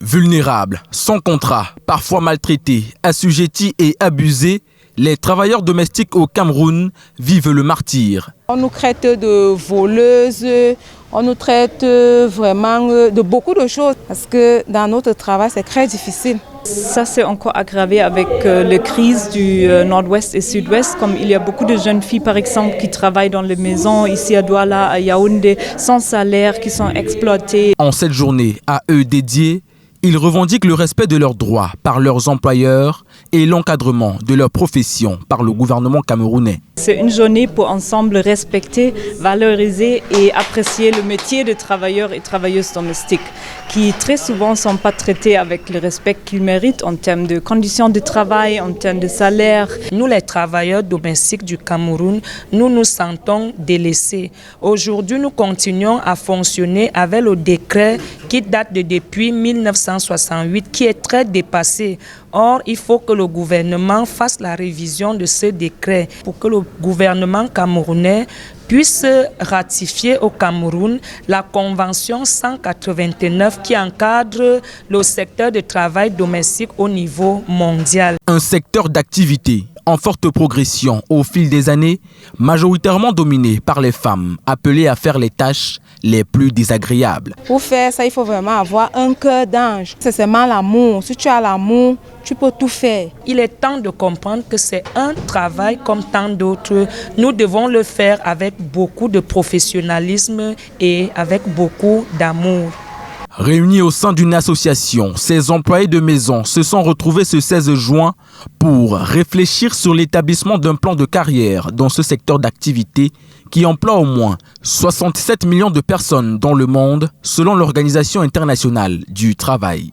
Vulnérables, sans contrat, parfois maltraités, assujettis et abusés, les travailleurs domestiques au Cameroun vivent le martyre. On nous traite de voleuses, on nous traite vraiment de beaucoup de choses parce que dans notre travail c'est très difficile. Ça c'est encore aggravé avec les crises du nord-ouest et sud-ouest, comme il y a beaucoup de jeunes filles par exemple qui travaillent dans les maisons ici à Douala, à Yaoundé, sans salaire, qui sont exploitées. En cette journée à eux dédiée, ils revendiquent le respect de leurs droits par leurs employeurs et l'encadrement de leur profession par le gouvernement camerounais. C'est une journée pour ensemble respecter, valoriser et apprécier le métier de travailleurs et travailleuses domestiques qui très souvent ne sont pas traités avec le respect qu'ils méritent en termes de conditions de travail, en termes de salaire. Nous, les travailleurs domestiques du Cameroun, nous nous sentons délaissés. Aujourd'hui, nous continuons à fonctionner avec le décret qui date de depuis 1968, qui est très dépassé. Or, il faut que le gouvernement fasse la révision de ce décret pour que le gouvernement camerounais puisse ratifier au Cameroun la Convention 189 qui encadre le secteur de travail domestique au niveau mondial. Un secteur d'activité en forte progression au fil des années, majoritairement dominé par les femmes, appelées à faire les tâches les plus désagréables. Pour faire ça, il faut vraiment avoir un cœur d'ange. C'est seulement l'amour. Si tu as l'amour, tu peux tout faire. Il est temps de comprendre que c'est un travail comme tant d'autres. Nous devons le faire avec beaucoup de professionnalisme et avec beaucoup d'amour. Réunis au sein d'une association, ces employés de maison se sont retrouvés ce 16 juin pour réfléchir sur l'établissement d'un plan de carrière dans ce secteur d'activité qui emploie au moins 67 millions de personnes dans le monde selon l'Organisation internationale du travail.